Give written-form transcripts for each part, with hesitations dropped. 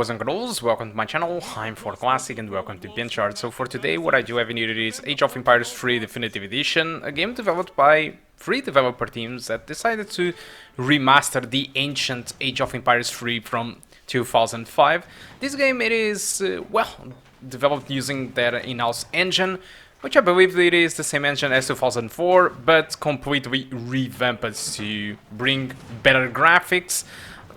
boys and girls, welcome to my channel. I'm For Classic and welcome to BenchART. So for today what I do have in here is Age of Empires 3 Definitive Edition, a game developed by 3 developer teams that decided to remaster the ancient Age of Empires 3 from 2005. This game, it is, developed using their in-house engine, which I believe it is the same engine as 2004, but completely revamped to bring better graphics,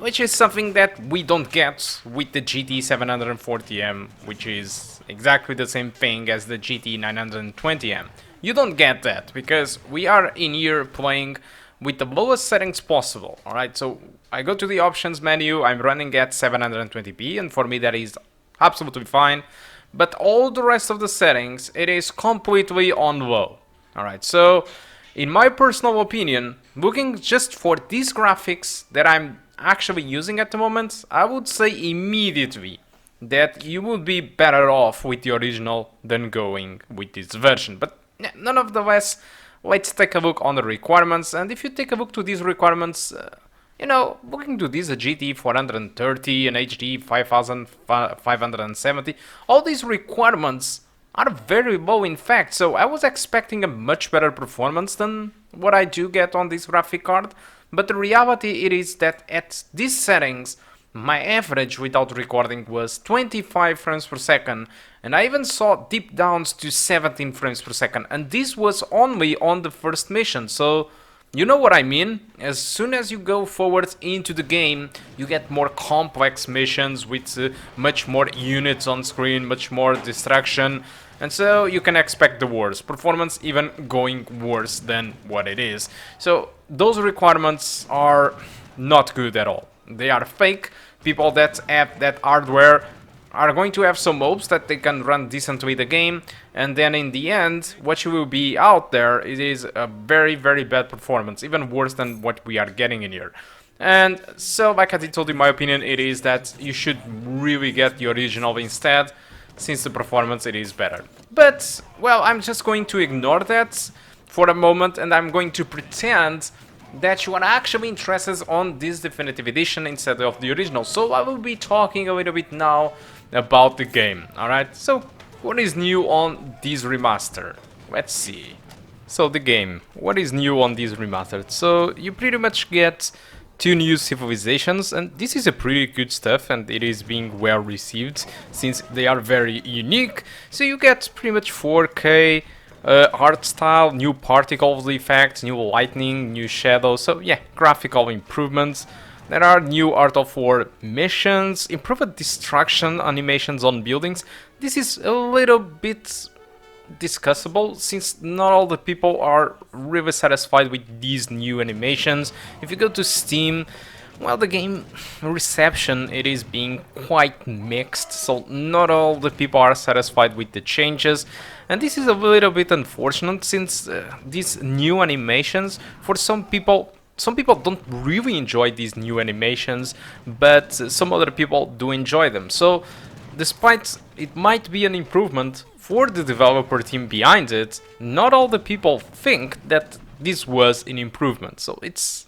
which is something that we don't get with the GT 740M, which is exactly the same thing as the GT 920M. You don't get that, because we are in here playing with the lowest settings possible, alright? So I go to the options menu, I'm running at 720p, and for me that is absolutely fine. But all the rest of the settings, it is completely on low. Alright, so in my personal opinion, looking just for these graphics that I'm actually using at the moment, I would say immediately that you would be better off with the original than going with this version. But nonetheless, let's take a look on the requirements. And if you take a look to these requirements, you know, looking to this, a GT 430, an HD 5570, all these requirements are very low in fact, so I was expecting a much better performance than what I do get on this graphic card, but the reality it is that at these settings, my average without recording was 25 frames per second, and I even saw deep downs to 17 frames per second, and this was only on the first mission, so you know what I mean? As soon as you go forward into the game, you get more complex missions with much more units on screen, much more distraction, and so you can expect the worst. Performance even going worse than what it is. So those requirements are not good at all. They are fake. People that have that hardware are going to have some hopes that they can run decently the game, and then in the end, what you will be out there, it is a very, very bad performance, even worse than what we are getting in here. And so, like I told you, my opinion, it is that you should really get the original instead, since the performance, it is better. But, well, I'm just going to ignore that for a moment, and I'm going to pretend that you are actually interested on this definitive edition instead of the original. So I will be talking a little bit now about the game, alright? So, what is new on this remaster? Let's see. So, the game. What is new on this remastered? So, you pretty much get 2 new civilizations, and this is a pretty good stuff, and it is being well received, since they are very unique. So, you get pretty much 4K art style, new particles effects, new lightning, new shadows, so yeah, graphical improvements. There are new Art of War missions, improved destruction animations on buildings. This is a little bit discussable, since not all the people are really satisfied with these new animations. If you go to Steam, well, the game reception, it is being quite mixed, so not all the people are satisfied with the changes. And this is a little bit unfortunate, since these new animations, for some people don't really enjoy these new animations, but some other people do enjoy them. So, despite it might be an improvement for the developer team behind it, not all the people think that this was an improvement. So, it's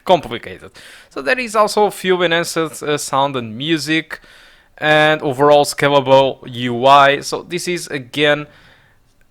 complicated. So, there is also a few enhanced sound and music, and overall scalable UI. So, this is again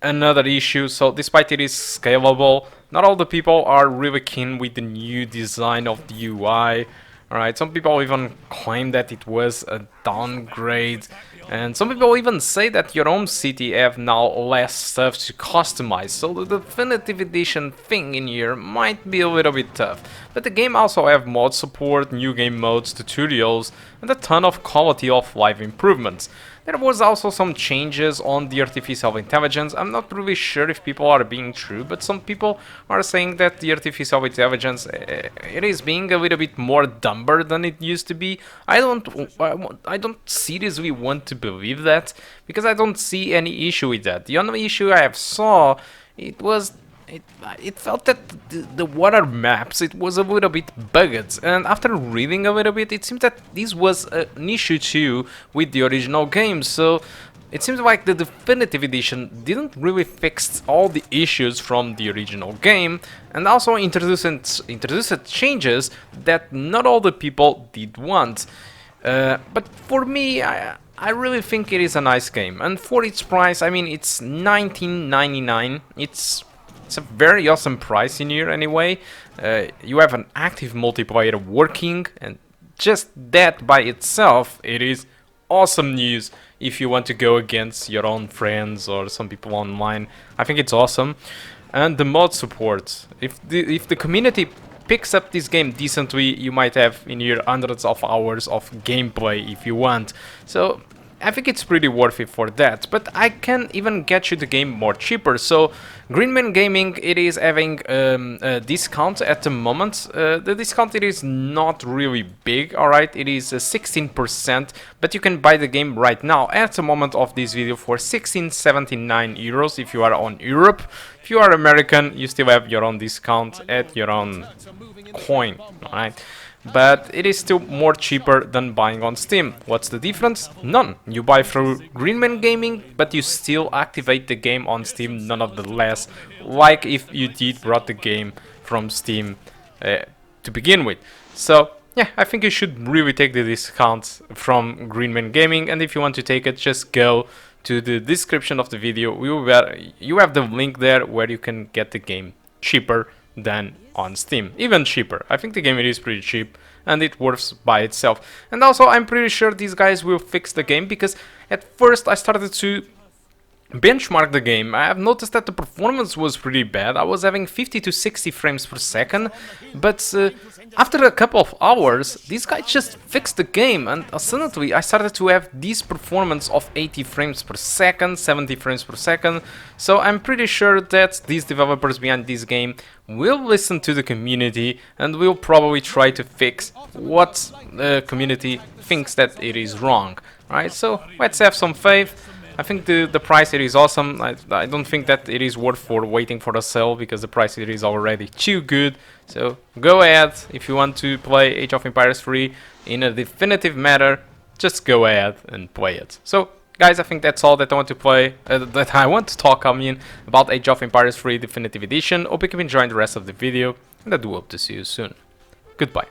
another issue. So despite it is scalable, not all the people are really keen with the new design of the UI. Alright, some people even claim that it was a downgrade, and some people even say that your own city have now less stuff to customize, so the definitive edition thing in here might be a little bit tough. But the game also have mod support, new game modes, tutorials, and a ton of quality of life improvements. There was also some changes on the artificial intelligence. I'm not really sure if people are being true, but some people are saying that the artificial intelligence, it is being a little bit more dumber than it used to be. I don't seriously want to believe that, because I don't see any issue with that. The only issue I have saw, it felt that the water maps, it was a little bit bugged, and after reading a little bit, it seems that this was an issue too with the original game, so it seems like the definitive edition didn't really fix all the issues from the original game, and also introduced changes that not all the people did want. But for me, I really think it is a nice game, and for its price, I mean, it's $19.99. It's a very awesome price in here anyway. You have an active multiplayer working, and just that by itself, it is awesome news if you want to go against your own friends or some people online. I think it's awesome. And the mod support. If the community picks up this game decently, you might have in here hundreds of hours of gameplay if you want. So I think it's pretty worth it for that, but I can even get you the game more cheaper. So Greenman Gaming, it is having a discount at the moment. The discount, it is not really big, alright, it is 16%, but you can buy the game right now at the moment of this video for 16.79 euros if you are on Europe. If you are American, you still have your own discount at your own coin, alright? But it is still more cheaper than buying on Steam. What's the difference? None. You buy through Greenman Gaming, but you still activate the game on Steam nonetheless, like if you did brought the game from Steam to begin with. So yeah, I think you should really take the discount from Greenman Gaming, and if you want to take it, just go to the description of the video. You have the link there where you can get the game cheaper than on Steam, even cheaper. I think the game, it is pretty cheap and it works by itself. And also, I'm pretty sure these guys will fix the game, because at first I started to benchmark the game. I have noticed that the performance was pretty bad. I was having 50 to 60 frames per second, but after a couple of hours, these guys just fixed the game, and suddenly I started to have this performance of 80 frames per second, 70 frames per second. So I'm pretty sure that these developers behind this game will listen to the community and will probably try to fix what the community thinks that it is wrong. Right? So let's have some faith. I think the price, it is awesome. I don't think that it is worth for waiting for a sale, because the price, it is already too good. So go ahead, if you want to play Age of Empires 3 in a definitive manner, just go ahead and play it. So guys, I think that's all that I want to play, that I want to talk, about Age of Empires 3 Definitive Edition. Hope you can enjoy the rest of the video, and I do hope to see you soon. Goodbye.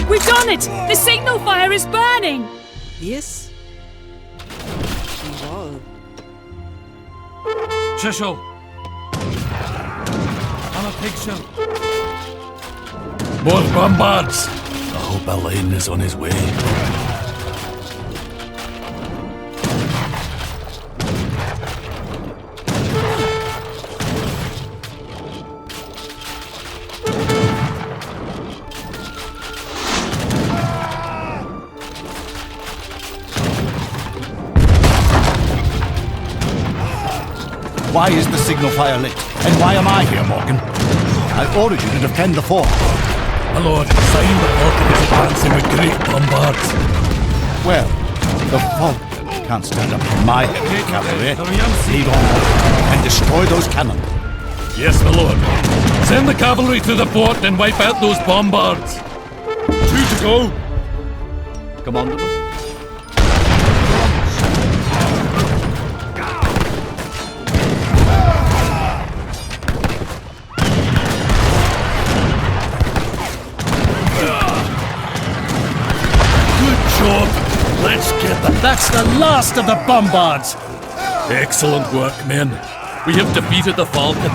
We've done it! The signal fire is burning! Yes. Wow. Shishel! I'm a picture. More bombards! I hope Alain is on his way. Why is the signal fire lit? And why am I here, Morgan? I ordered you to defend the fort. My lord, sign the Falcon is advancing with great bombards. Well, the Falcon can't stand up to my heavy cavalry. Lead on and destroy those cannon. Yes, my lord. Send the cavalry to the fort and wipe out those bombards. 2 to go. Commander. Let's get them. That's the last of the bombards! Excellent work, men. We have defeated the Falcon.